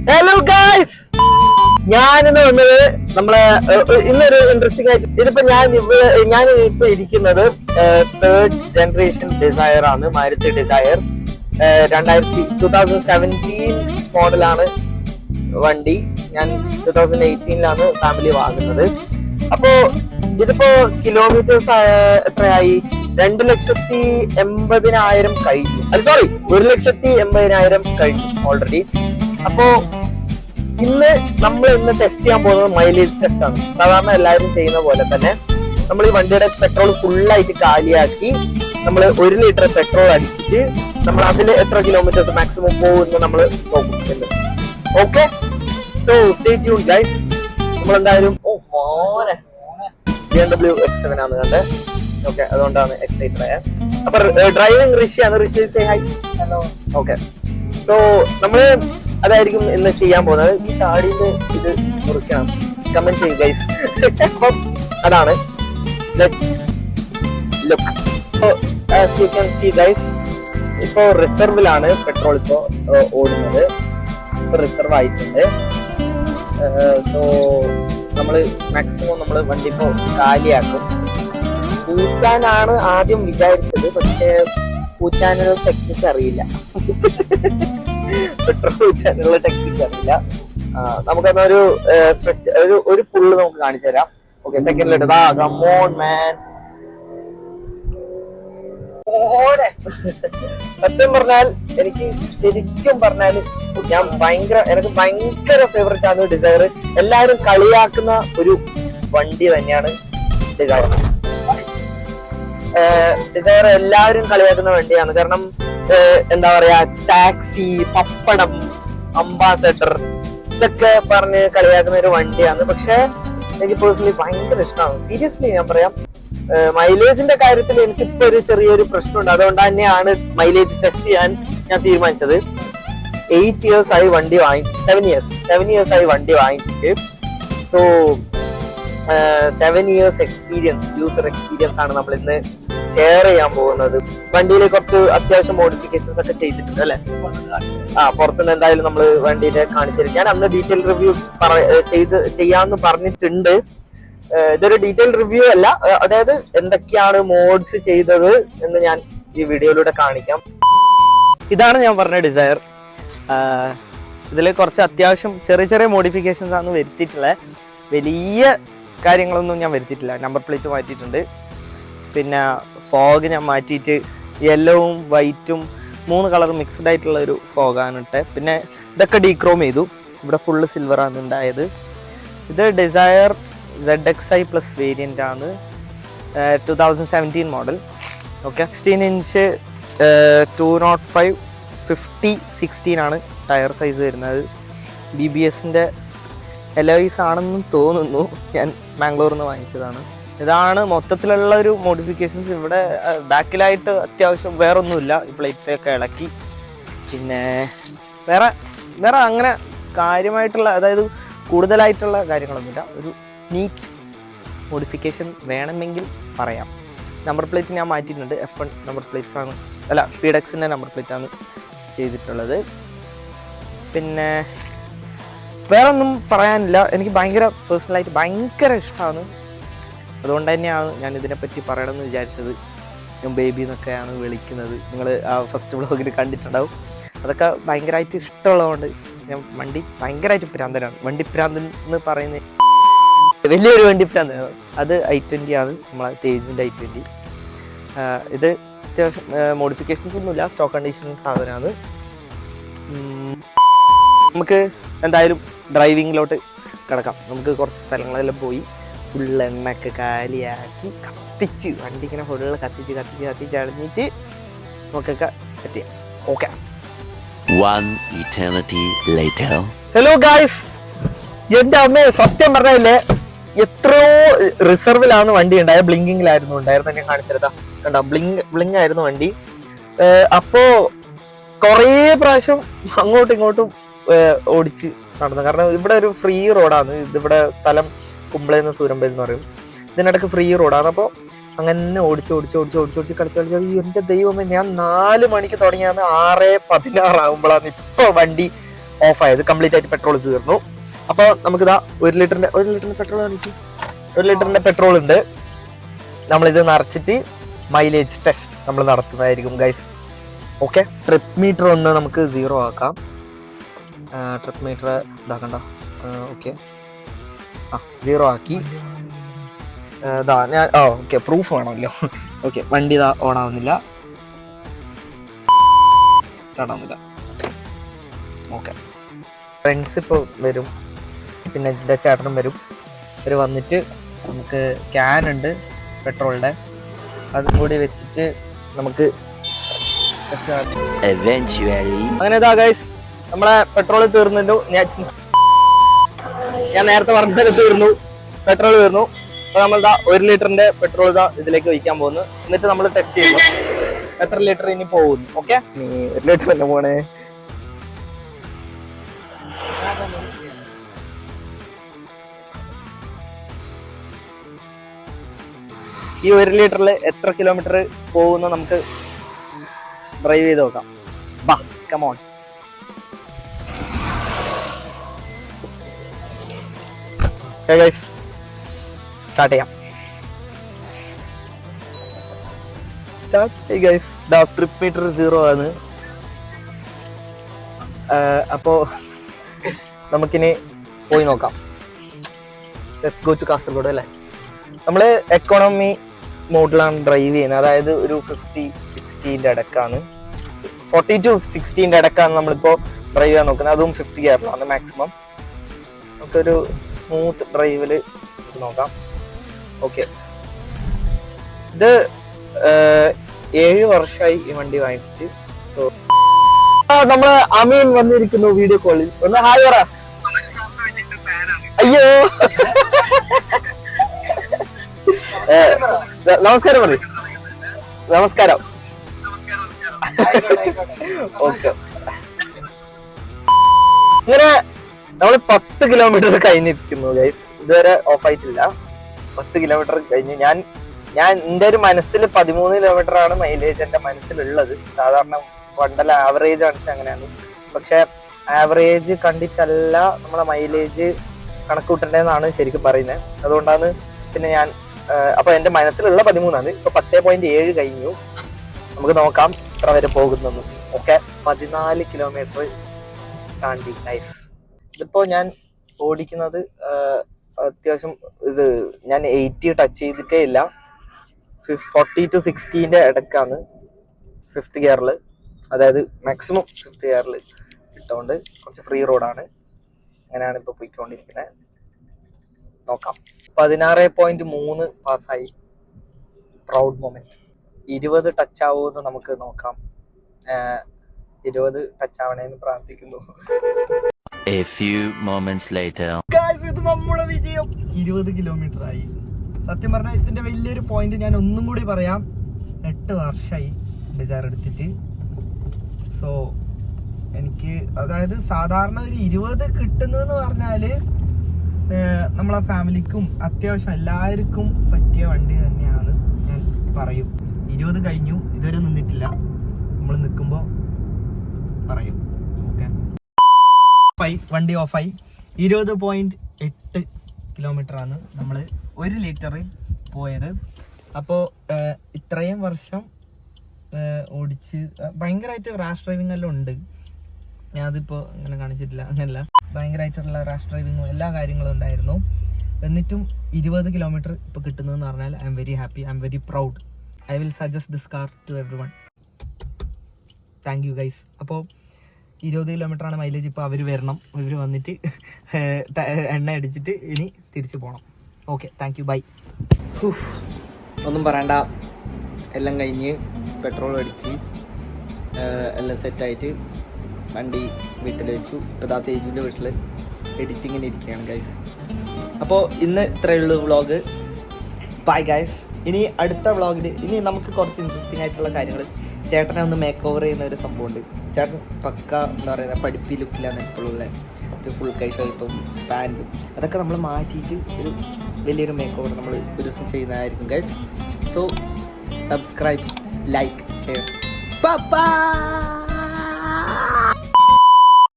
Hello guys, ഞാനിന്ന് വന്നത് ഇന്നൊരു ഇൻട്രസ്റ്റിംഗ് ആയിട്ട് ഇതിപ്പോ ഞാൻ ഇപ്പൊ ഇരിക്കുന്നത് 3rd ജനറേഷൻ ഡിസയർ ആണ്. മാരുതി ഡിസയർ 2017 മോഡലാണ് വണ്ടി. ഞാൻ 2018 ഫാമിലി വാങ്ങുന്നത്. അപ്പോ ഇതിപ്പോ കിലോമീറ്റേഴ്സ് എത്രയായി? 2,80,000 കഴിഞ്ഞു. സോറി, 1,80,000 കഴിഞ്ഞു ഓൾറെഡി. അപ്പോ ഇന്ന് ടെസ്റ്റ് ചെയ്യാൻ പോകുന്നത് മൈലേജ് ടെസ്റ്റ് ആണ്. സാധാരണ എല്ലാവരും ചെയ്യുന്ന പോലെ തന്നെ നമ്മൾ ഈ വണ്ടിയുടെ പെട്രോൾ ഫുള്ളായിട്ട് കാലിയാക്കി നമ്മൾ 1 ലിറ്റർ പെട്രോൾ അടിച്ചിട്ട് നമ്മൾ അതിൽ എത്ര കിലോമീറ്റേഴ്സ് മാക്സിമം പോകുമെന്ന് നമ്മൾ നോക്കും. Okay, so stay tuned guys. നമ്മൾ എന്തായാലും BMW X7 ആണ് കണ്ടത്. ഓക്കെ, അതുകൊണ്ടാണ് എക്സൈറ്റഡ് ആയത്. അപ്പൊ ഡ്രൈവിംഗ് ഋഷിയാണ്. Rishi say hi. Hello. Okay, so നമ്മള് അതായിരിക്കും ഇന്ന് ചെയ്യാൻ പോകുന്നത്. ഈ താടിന്റെ ഇത് മുറിക്കണം. കമന്റ് ചെയ്യും ഗൈസ്. അപ്പം അതാണ്. Let's look. As you can see guys, ഇപ്പോ റിസർവിലാണ് പെട്രോൾ ഇപ്പോ ഓടുന്നത്. ഇപ്പൊ റിസർവ് ആയിട്ടുണ്ട്. സോ നമ്മള് മാക്സിമം നമ്മള് വണ്ടി ഇപ്പോ കാലിയാക്കും. ഊറ്റാനാണ് ആദ്യം വിചാരിച്ചത്, പക്ഷെ ഊറ്റാനുള്ള ടെക്നിക്ക് അറിയില്ല. പെട്രോൾ ഊറ്റാനുള്ള ടെക്നിക്ക് അറിയില്ല. നമുക്കൊന്നൊരു സ്ട്രെച്ച് ഒരു പുള്ള് നമുക്ക് കാണിച്ചു തരാം. ഓക്കെ, സെക്കൻഡിലിട്ട് കമോൺ മാൻ. സത്യം പറഞ്ഞാൽ ശരിക്കും പറഞ്ഞാൽ എനിക്ക് ഭയങ്കര ഫേവറേറ്റ് ആണ് ഡിസയർ. എല്ലാവരും കളിയാക്കുന്ന ഒരു വണ്ടി തന്നെയാണ് ഡിസയർ. ഡിസയർ എല്ലാവരും കളിയാക്കുന്ന വണ്ടിയാണ്. കാരണം എന്താ പറയാ, ടാക്സി, പപ്പടം, അംബാസഡർ ഇതൊക്കെ പറഞ്ഞ് കളിയാക്കുന്ന ഒരു വണ്ടിയാണ്. പക്ഷെ എനിക്ക് പേഴ്സണലി ഭയങ്കര ഇഷ്ടമാണ്. സീരിയസ്ലി ഞാൻ പറയാം, മൈലേജിന്റെ കാര്യത്തിൽ എനിക്കിപ്പോ ഒരു ചെറിയൊരു പ്രശ്നമുണ്ട്. അതുകൊണ്ട് തന്നെയാണ് മൈലേജ് ടെസ്റ്റ് ചെയ്യാൻ ഞാൻ തീരുമാനിച്ചത്. 8 years ആയി വണ്ടി വാങ്ങിച്ചിട്ട്, 7 years ആയി വണ്ടി വാങ്ങിച്ചിട്ട്. So 7 years experience, user experience ആണ് നമ്മൾ ഇന്ന് ഷെയർ ചെയ്യാൻ പോകുന്നത്. വണ്ടിയിൽ കുറച്ച് അത്യാവശ്യം മോഡിഫിക്കേഷൻസ് ഒക്കെ ചെയ്തിട്ടുണ്ട് അല്ലെ? പുറത്തുനിന്ന് എന്തായാലും നമ്മൾ വണ്ടിയിലെ കാണിച്ചിരിക്കും. ഞാൻ അന്ന് ഡീറ്റെയിൽ റിവ്യൂ ചെയ്യാന്ന് പറഞ്ഞിട്ടുണ്ട്. ഇതൊരു ഡീറ്റെയിൽ റിവ്യൂ അല്ല, അതായത് എന്തൊക്കെയാണ് മോഡ്സ് ചെയ്തത് എന്ന് ഞാൻ ഈ വീഡിയോയിലൂടെ കാണിക്കാം. ഇതാണ് ഞാൻ പറഞ്ഞ ഡിസയർ. ഇതിൽ കുറച്ച് അത്യാവശ്യം ചെറിയ ചെറിയ മോഡിഫിക്കേഷൻസ് ആണ് വരുത്തിയിട്ടുള്ളത്. വലിയ കാര്യങ്ങളൊന്നും ഞാൻ വരുത്തിയിട്ടില്ല. നമ്പർ പ്ലേറ്റ് മാറ്റിയിട്ടുണ്ട്. പിന്നെ ഫോഗ് ഞാൻ മാറ്റിയിട്ട് യെല്ലോവും വൈറ്റും 3 കളർ മിക്സ്ഡ് ആയിട്ടുള്ള ഒരു ഫോഗാണ് ഇട്ട്. പിന്നെ ഇതൊക്കെ ഡീക്രോം ചെയ്തു. ഇവിടെ ഫുള്ള് സിൽവറാണ് ഉണ്ടായത്. ഇത് ഡിസയർ ZXi പ്ലസ് വേരിയൻ്റ് ആണ്, 2017 മോഡൽ. ഓക്കെ, 16 ഇഞ്ച് 205/50/16 ആണ് ടയർ സൈസ് വരുന്നത്. BBSൻ്റെ എലോയ്സ് ആണെന്നും തോന്നുന്നു. ഞാൻ ബാംഗ്ലൂരിൽ നിന്ന് വാങ്ങിച്ചതാണ്. ഇതാണ് മൊത്തത്തിലുള്ള ഒരു മോഡിഫിക്കേഷൻസ്. ഇവിടെ ബാക്കിലായിട്ട് അത്യാവശ്യം വേറെ ഒന്നുമില്ല. ഈ പ്ലേറ്റൊക്കെ ഇളക്കി. പിന്നെ വേറെ അങ്ങനെ കാര്യമായിട്ടുള്ള, അതായത് കൂടുതലായിട്ടുള്ള കാര്യങ്ങളൊന്നുമില്ല. ഒരു നീറ്റ് മോഡിഫിക്കേഷൻ വേണമെങ്കിൽ പറയാം. നമ്പർ പ്ലേറ്റ് ഞാൻ മാറ്റിയിട്ടുണ്ട്. F1 നമ്പർ പ്ലേറ്റ്സ് ആണ്, അല്ല സ്പീഡെക്സിൻ്റെ നമ്പർ പ്ലേറ്റ് ആണ് ചെയ്തിട്ടുള്ളത്. പിന്നെ വേറെ ഒന്നും പറയാനില്ല. എനിക്ക് പേഴ്സണലായിട്ട് ഭയങ്കര ഇഷ്ടമാണ്. അതുകൊണ്ട് തന്നെയാണ് ഞാൻ ഇതിനെപ്പറ്റി പറയണമെന്ന് വിചാരിച്ചത്. ഞാൻ ബേബി എന്നൊക്കെയാണ് വിളിക്കുന്നത്. നിങ്ങൾ ആ ഫസ്റ്റ് വ്ളോഗിൽ കണ്ടിട്ടുണ്ടാവും. അതൊക്കെ ഭയങ്കരമായിട്ട് ഇഷ്ടമുള്ളതുകൊണ്ട് ഞാൻ വണ്ടി ഭയങ്കരമായിട്ട് ഭ്രാന്തനാണ്. വണ്ടി ഭ്രാന്തൻ എന്ന് പറയുന്നത് വലിയൊരു വണ്ടി ഭ്രാന്തനാണ്. അത് i20 ആണ്, നമ്മളെ തേജിൻ്റെ i20. ഇത് അത്യാവശ്യം മോഡിഫിക്കേഷൻസ് ഒന്നുമില്ല, സ്റ്റോക്ക് കണ്ടീഷൻ സാധനമാണ്. നമുക്ക് എന്തായാലും ഡ്രൈവിങ്ങിലോട്ട് കിടക്കാം. നമുക്ക് കുറച്ച് സ്ഥലങ്ങളെല്ലാം പോയി ഫുൾ എണ്ണയൊക്കെ കാലിയാക്കി കത്തിച്ച് വണ്ടി ഇങ്ങനെ ഫുള്ള് കത്തിച്ച് അടഞ്ഞിട്ട് നമുക്കൊക്കെ സെറ്റ് ചെയ്യാം. ഓക്കെ. ഹലോ ഗായ്സ്, എന്റെ അമ്മയെ സത്യം പറഞ്ഞല്ലേ, എത്രയോ റിസർവിലാണ് വണ്ടി ഉണ്ടായത്. ബ്ലിങ്കിങ്ങിലായിരുന്നു ഉണ്ടായിരുന്നത്. ഞാൻ കാണിച്ചെടുത്താ കണ്ടോ, ബ്ലിങ് ആയിരുന്നു വണ്ടി. അപ്പോ കുറേ പ്രാവശ്യം അങ്ങോട്ടും ഇങ്ങോട്ടും ഓടിച്ച് നടന്നു. കാരണം ഇവിടെ ഒരു ഫ്രീ റോഡാണ്. ഇതിവിടെ സ്ഥലം കുമ്പളയെന്ന് സൂരമ്പയിൽ എന്ന് പറയും. ഇതിനിടയ്ക്ക് ഫ്രീ റോഡാണ്. അപ്പോൾ അങ്ങനെ ഓടിച്ച് കളിച്ച് എൻ്റെ ദൈവമേ, ഞാൻ 4 മണിക്ക് തുടങ്ങിയാണ് 6:16 ആകുമ്പോഴാണ് ഇപ്പോൾ വണ്ടി ഓഫായത്, കംപ്ലീറ്റ് ആയിട്ട് പെട്രോൾ തീർന്നു. അപ്പോൾ നമുക്കിതാ 1 ലിറ്ററിന്റെ പെട്രോൾ കാണിക്കും. 1 ലിറ്ററിന്റെ പെട്രോൾ ഉണ്ട്. നമ്മളിത് നിറച്ചിട്ട് മൈലേജ് ടെസ്റ്റ് നമ്മൾ നടത്തുന്നതായിരിക്കും ഗൈസ്. ഓക്കെ, ട്രിപ്പ് മീറ്റർ ഒന്ന് നമുക്ക് 0 ആക്കാം. Trip metre ഇതാക്കണ്ട. ഓക്കെ, 0 ആക്കി. ഇതാ ഞാൻ ഓക്കെ, പ്രൂഫ് വേണമല്ലോ. ഓക്കെ, വണ്ടി ഇതാ ഓൺ ആവുന്നില്ല, സ്റ്റാർട്ട് ആവുന്നില്ല. ഓക്കെ, ഫ്രണ്ട്സ് ഇപ്പോൾ വരും, പിന്നെ എൻ്റെ ചേട്ടനും വരും. ഇവർ വന്നിട്ട് നമുക്ക് ക്യാൻ ഉണ്ട് പെട്രോളിൻ്റെ, അതും കൂടി വെച്ചിട്ട് നമുക്ക് അങ്ങനെ ഇതാ ഗൈസ് നമ്മളെ പെട്രോൾ തീർന്നല്ലോ. ഞാൻ നേരത്തെ പറഞ്ഞത് തീർന്നു, പെട്രോൾ തീർന്നു. അപ്പോൾ നമ്മളിതാ 1 ലിറ്ററിന്റെ പെട്രോൾ ഇതാ ഇതിലേക്ക് ഒഴിക്കാൻ പോകുന്നു. എന്നിട്ട് നമ്മൾ ടെസ്റ്റ് ചെയ്യുന്നു എത്ര ലിറ്റർ ഇനി പോകുന്നു. ഓക്കെ, 1 ലിറ്റർ തന്നെ പോണേ. ഈ 1 ലിറ്ററിൽ എത്ര കിലോമീറ്റർ പോകുന്നു നമുക്ക് ഡ്രൈവ് ചെയ്ത് നോക്കാം. ബാ, കമോൺ. സ്റ്റാർട്ട് ചെയ്യാം. ട്രിപ്പ് മീറ്റർ 0 ആണ്. അപ്പോ നമുക്കിനി പോയി നോക്കാം. ലെറ്റ്സ് ഗോ ടു കാസർഗോഡ് അല്ലേ. നമ്മള് എക്കോണമി മോഡിലാണ് ഡ്രൈവ് ചെയ്യുന്നത്, അതായത് ഒരു 50-60 ഇടക്കാണ്, 40 to 60 ഇടക്കാണ് നമ്മളിപ്പോ ഡ്രൈവ് ചെയ്യാൻ നോക്കുന്നത്. അതും 50 ഗിയറിലാണ് മാക്സിമം. നമുക്കൊരു സ്മൂത്ത് ഡ്രൈവില് നോക്കാം. ഓക്കെ, ഇത് 7 വർഷമായി ഈ വണ്ടി വാങ്ങിച്ചിട്ട്. സോ നമ്മള് അമീൻ വന്നിരിക്കുന്നു വീഡിയോ കോളിൽ. ഒന്ന് ഹായ് പറ. അയ്യോ, നമസ്കാരം പറയും. നമസ്കാരം. ഓക്കെ, ഇങ്ങനെ നമ്മൾ 10 കിലോമീറ്റർ കഴിഞ്ഞിരിക്കുന്നു ഗൈസ്. ഇതുവരെ ഓഫ് ആയിട്ടില്ല. 10 കിലോമീറ്റർ കഴിഞ്ഞ് ഞാൻ എൻ്റെ ഒരു മനസ്സിൽ 13 കിലോമീറ്റർ ആണ് മൈലേജ് എൻ്റെ മനസ്സിലുള്ളത്. സാധാരണ വണ്ടല ആവറേജ് കാണിച്ചാൽ അങ്ങനെയാണ്. പക്ഷെ ആവറേജ് കണ്ടിട്ടല്ല നമ്മളെ മൈലേജ് കണക്കൂട്ടേണ്ടതെന്നാണ് ശരിക്കും പറയുന്നത്. അതുകൊണ്ടാണ് പിന്നെ ഞാൻ അപ്പൊ എൻ്റെ മനസ്സിലുള്ള 13 ഇപ്പൊ 10.7 കഴിഞ്ഞു. നമുക്ക് നോക്കാം എത്ര വരെ പോകുന്നു. ഓക്കെ, 14 കിലോമീറ്റർ താണ്ടി. നൈസ്. ഇതിപ്പോ ഞാൻ ഓടിക്കുന്നത് അത്യാവശ്യം ഇത് ഞാൻ 80 ടച്ച് ചെയ്തിട്ടേ ഇല്ല. 40 to 60 ഇടക്കാണ് 5th ഗിയറിൽ, അതായത് മാക്സിമം 5th ഗിയറിൽ ഇട്ടുകൊണ്ട് കുറച്ച് ഫ്രീ റോഡാണ്. അങ്ങനെയാണ് ഇപ്പോൾ പോയിക്കൊണ്ടിരിക്കുന്നത്. നോക്കാം. 16.3 പാസ്സായി. Proud moment. 20 ടച്ച് ആവുമെന്ന് നമുക്ക് നോക്കാം. 20 ടച്ച് ആവണേന്ന് പ്രാർത്ഥിക്കുന്നു. A few moments later. Guys, ഇത് നമ്മുടെ വിജയം. 20 കിലോമീറ്റർ ആയി. സത്യം പറഞ്ഞാൽ ഇതിന്റെ വലിയൊരു പോയിന്റ് ഞാൻ ഒന്നും കൂടി പറയാം. 8 വർഷമായി ഡിസയർ എടുത്തിട്ട്. സോ എനിക്ക് അതായത് സാധാരണ ഒരു 20 കിട്ടുന്നതെന്ന് പറഞ്ഞാല് നമ്മളെ ഫാമിലിക്കും അത്യാവശ്യം എല്ലാവർക്കും പറ്റിയ വണ്ടി തന്നെയാണ് ഞാൻ പറയും. 20 കഴിഞ്ഞു, ഇതുവരെ നിന്നിട്ടില്ല. നമ്മൾ നിൽക്കുമ്പോൾ പറയും. ഓക്കെ, വണ്ടി ഓഫായി. 20.8 കിലോമീറ്റർ ആണ് നമ്മൾ 1 ലിറ്ററിൽ പോയത്. അപ്പോൾ ഇത്രയും വർഷം ഓടിച്ച് ഭയങ്കരമായിട്ട് റാഷ് ഡ്രൈവിംഗ് എല്ലാം ഉണ്ട്. ഞാനതിപ്പോൾ അങ്ങനെ കാണിച്ചിട്ടില്ല, അങ്ങനെയല്ല, ഭയങ്കരമായിട്ടുള്ള റാഷ് ഡ്രൈവിങ്ങും എല്ലാ കാര്യങ്ങളും ഉണ്ടായിരുന്നു. എന്നിട്ടും 20 കിലോമീറ്റർ ഇപ്പോൾ കിട്ടുന്നതെന്ന് പറഞ്ഞാൽ I am very happy, I am very proud. I will suggest this car to everyone. Thank you guys. അപ്പോൾ 20 കിലോമീറ്ററാണ് മൈലേജ്. ഇപ്പോൾ അവർ വരണം, ഇവർ വന്നിട്ട് എണ്ണ അടിച്ചിട്ട് ഇനി തിരിച്ചു പോകണം. Okay, thank you, bye. ഒന്നും പറയണ്ട, എല്ലാം കഴിഞ്ഞ് പെട്രോൾ അടിച്ച് എല്ലാം സെറ്റായിട്ട് വണ്ടി വീട്ടിൽ വെച്ചു. ഇപ്പോൾ ദാ തേജുവിൻ്റെ വീട്ടിൽ എഡിറ്റിങ്ങിന് ഇരിക്കുകയാണ് ഗൈസ്. അപ്പോൾ ഇന്ന് ഇത്രയേ ഉള്ളൂ വ്ളോഗ്. Bye guys. ഇനി അടുത്ത വ്ളോഗിൽ ഇനി നമുക്ക് കുറച്ച് ഇൻട്രസ്റ്റിംഗ് ആയിട്ടുള്ള കാര്യങ്ങൾ, ചേട്ടനെ ഒന്ന് മേക്ക് ഓവർ ചെയ്യുന്ന ഒരു സംഭവമുണ്ട്. ചേട്ടൻ പക്ക എന്താ പറയുക പഠിപ്പി ലുക്കിലാണ് എപ്പോഴുള്ള ഒരു ഫുൾ കൈ ഷർട്ടും പാൻറ്റും അതൊക്കെ നമ്മൾ മാറ്റിയിട്ട് ഒരു വലിയൊരു മേക്ക് ഓവർ നമ്മൾ ഒരു ദിവസം ചെയ്യുന്നതായിരിക്കും guys. So subscribe, like, share. By.